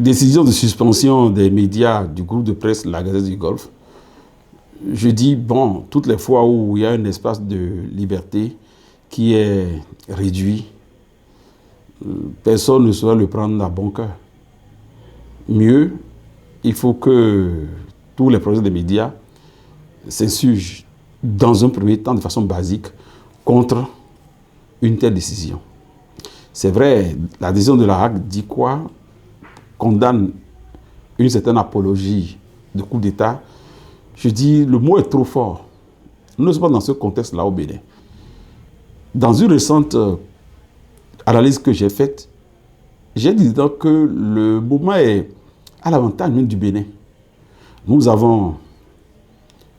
décision de suspension des médias du groupe de presse La Gazette du Golfe, je dis, bon, toutes les fois où il y a un espace de liberté qui est réduit, personne ne saurait le prendre à bon cœur. Mieux, il faut que tous les projets des médias s'insurgent dans un premier temps de façon basique contre une telle décision. C'est vrai, la décision de la Hague dit quoi? Condamne une certaine apologie de coup d'État. Je dis, le mot est trop fort. Nous ne sommes pas dans ce contexte-là au Bénin. Dans une récente analyse que j'ai faite, j'ai dit donc que le mouvement est à l'avantage même du Bénin. Nous avons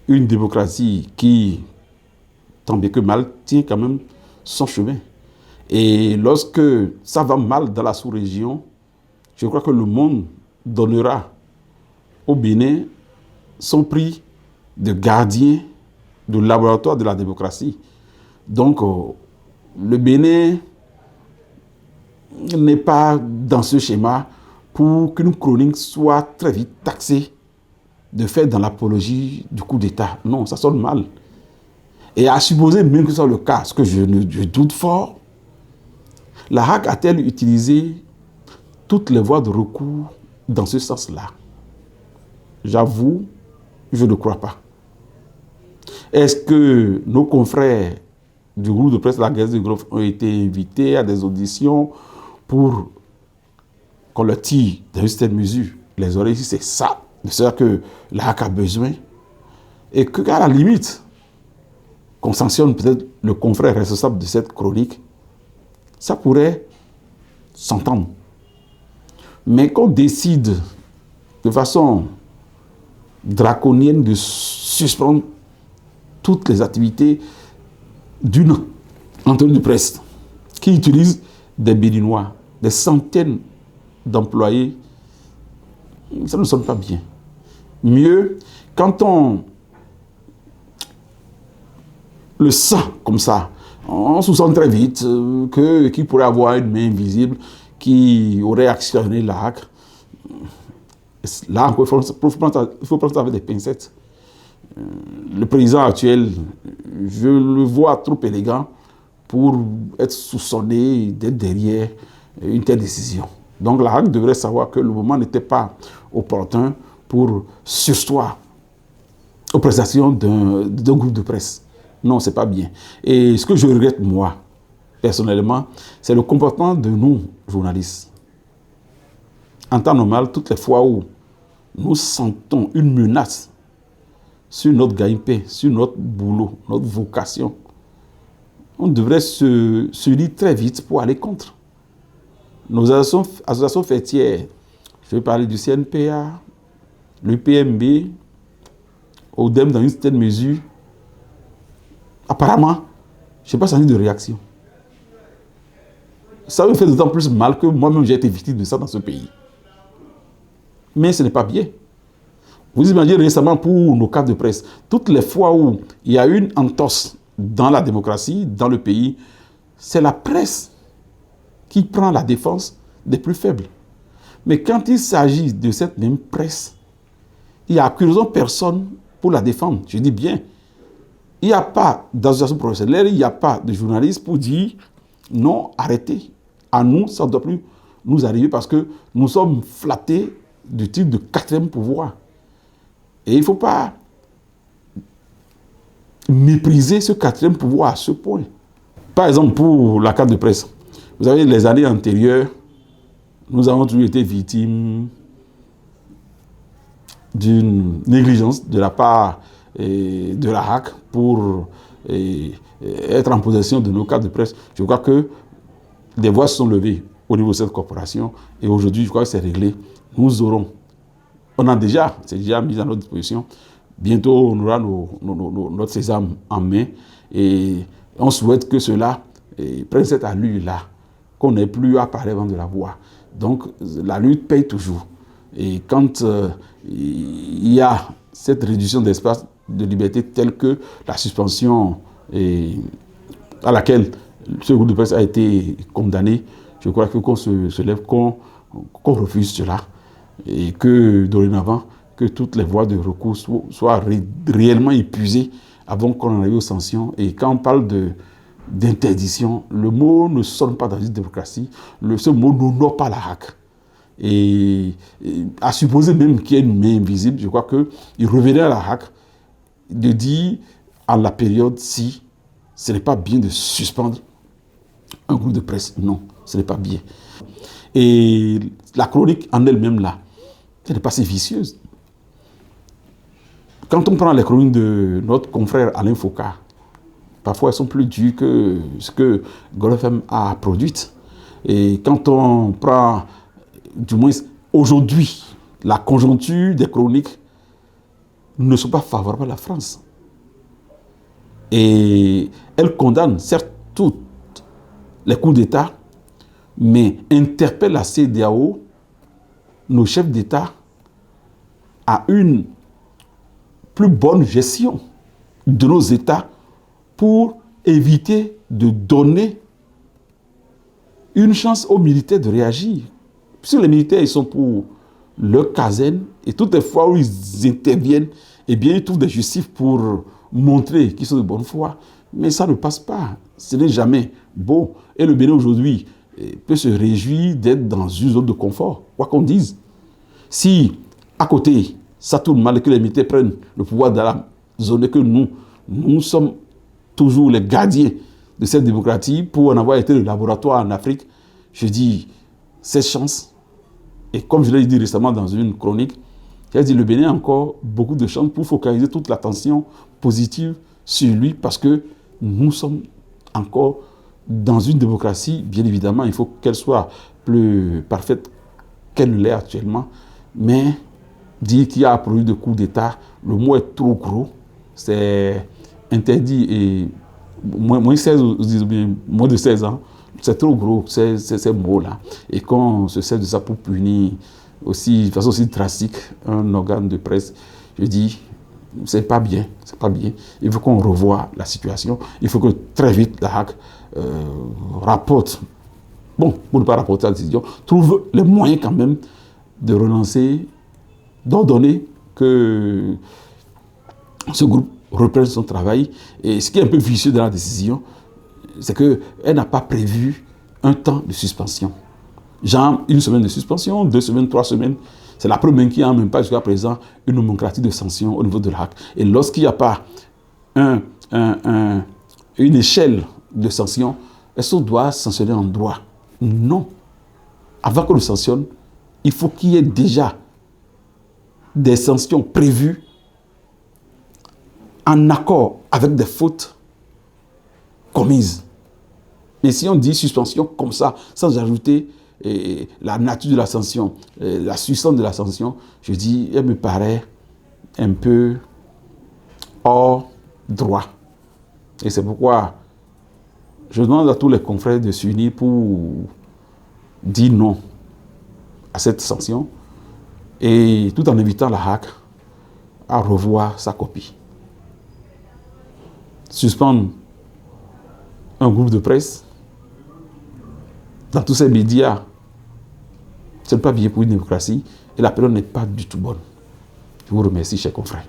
une démocratie qui, tant bien que mal, tient quand même son chemin. Et lorsque ça va mal dans la sous-région, je crois que le monde donnera au Bénin son prix de gardien de laboratoire de la démocratie. Donc, le Bénin n'est pas dans ce schéma pour qu'une chronique soit très vite taxée de faire dans l'apologie du coup d'État. Non, ça sonne mal. Et à supposer même que ce soit le cas, ce que je doute fort, la Hague a-t-elle utilisé toutes les voies de recours dans ce sens-là? J'avoue, je ne crois pas. Est-ce que nos confrères du groupe de presse La Gazette du Golfe ont été invités à des auditions pour qu'on leur tire dans une certaine mesure les oreilles? Si c'est ça, c'est ça que la Hague a besoin. Et qu'à la limite, qu'on sanctionne peut-être le confrère responsable de cette chronique, ça pourrait s'entendre. Mais qu'on décide de façon draconienne de suspendre toutes les activités d'une antenne de presse qui utilise des Béninois, des centaines d'employés, ça ne sonne pas bien. Mieux, quand on le sent comme ça, on se sent très vite qu'il pourrait avoir une main invisible qui aurait actionné la Hague. Là encore, il faut prendre ça avec des pincettes. Le président actuel, je le vois trop élégant pour être soupçonné d'être derrière une telle décision. Donc la Hague devrait savoir que le moment n'était pas opportun pour surseoir aux prestations d'un groupe de presse. Non, ce n'est pas bien. Et ce que je regrette, moi, personnellement, c'est le comportement de nous, journalistes. En temps normal, toutes les fois où nous sentons une menace sur notre gagne-pain, sur notre boulot, notre vocation, on devrait se lire très vite pour aller contre. Nos associations fêtières, je vais parler du CNPA, l'UPMB, ODEM dans une certaine mesure, apparemment, je n'ai pas senti de réaction. Ça me fait d'autant plus mal que moi-même j'ai été victime de ça dans ce pays. Mais ce n'est pas bien. Vous imaginez récemment pour nos cadres de presse, toutes les fois où il y a une entorse dans la démocratie, dans le pays, c'est la presse qui prend la défense des plus faibles. Mais quand il s'agit de cette même presse, il n'y a curieusement personne pour la défendre. Je dis bien, il n'y a pas d'association professionnelle, il n'y a pas de journaliste pour dire non, arrêtez. À nous, ça ne doit plus nous arriver parce que nous sommes flattés du titre de quatrième pouvoir. Et il ne faut pas mépriser ce quatrième pouvoir à ce point. Par exemple, pour la carte de presse, vous savez, les années antérieures, nous avons toujours été victimes d'une négligence de la part de la Hague pour être en possession de nos cartes de presse. Je crois que des voix se sont levées au niveau de cette corporation et aujourd'hui, je crois que c'est réglé. Nous aurons, c'est déjà mis à notre disposition. Bientôt, on aura notre sésame en main et on souhaite que cela prenne cette allure-là, qu'on n'ait plus à parler avant de la voix. Donc, la lutte paye toujours. Et quand il y a cette réduction d'espace de liberté telle que la suspension à laquelle ce groupe de presse a été condamné, je crois que qu'on se lève, qu'on refuse cela. et que dorénavant, que toutes les voies de recours soient réellement épuisées avant qu'on en arrive aux sanctions. Et quand on parle d'interdiction, le mot ne sonne pas dans une démocratie, ce mot n'honore pas la RAC. Et à supposer même qu'il y ait une main invisible, je crois qu'il revenait à la RAC de dire à la période si ce n'est pas bien de suspendre un groupe de presse. Non, ce n'est pas bien. Et la chronique en elle-même là, elle n'est pas si vicieuse. Quand on prend les chroniques de notre confrère Alain Foucault, parfois elles sont plus dures que ce que Gold FM a produit. Et quand on prend, du moins aujourd'hui, la conjoncture des chroniques ne sont pas favorables à la France. Et elle condamne certes toutes les coups d'État, mais interpelle la CEDEAO, nos chefs d'État, à une plus bonne gestion de nos États pour éviter de donner une chance aux militaires de réagir. Puisque les militaires, ils sont pour leur caserne, et toutes les fois où ils interviennent, eh bien, ils trouvent des justifs pour montrer qu'ils sont de bonne foi. Mais ça ne passe pas. Ce n'est jamais beau. Et le Bénin, aujourd'hui, peut se réjouir d'être dans une zone de confort, quoi qu'on dise. Si, à côté, ça tourne mal et que les militaires prennent le pouvoir dans la zone et que nous sommes toujours les gardiens de cette démocratie pour en avoir été le laboratoire en Afrique, je dis, cette chance, et comme je l'ai dit récemment dans une chronique, j'ai dit le Bénin a encore beaucoup de chances pour focaliser toute l'attention positive sur lui parce que nous sommes encore dans une démocratie, bien évidemment, il faut qu'elle soit plus parfaite qu'elle ne l'est actuellement, mais dire qu'il y a un produit de coup d'État, le mot est trop gros, c'est interdit et moins de 16 ans, c'est trop gros, ces mots-là. Et qu'on se sert de ça pour punir aussi, de façon aussi drastique, un organe de presse, je dis, c'est pas bien, c'est pas bien. Il faut qu'on revoie la situation. Il faut que très vite la HAC rapporte, bon, pour ne pas rapporter la décision, trouve les moyens quand même de relancer, d'ordonner que ce groupe reprenne son travail. Et ce qui est un peu vicieux dans la décision, c'est qu'elle n'a pas prévu un temps de suspension. Genre, 1 semaine de suspension, 2 semaines, 3 semaines. C'est la première qui n'a même pas jusqu'à présent une nomenclature de sanctions au niveau de la HAC. Et lorsqu'il n'y a pas une échelle de sanctions, est-ce qu'on doit sanctionner en droit? Non. Avant qu'on le sanctionne, il faut qu'il y ait déjà des sanctions prévues en accord avec des fautes commises. Et si on dit suspension comme ça, sans ajouter la nature de la sanction, la substance de la sanction, je dis, elle me paraît un peu hors droit. Et c'est pourquoi je demande à tous les confrères de s'unir pour dire non à cette sanction et tout en invitant la HAC à revoir sa copie. Suspendre un groupe de presse dans tous ces médias, ce n'est pas bien pour une démocratie et la période n'est pas du tout bonne. Je vous remercie, chers confrères.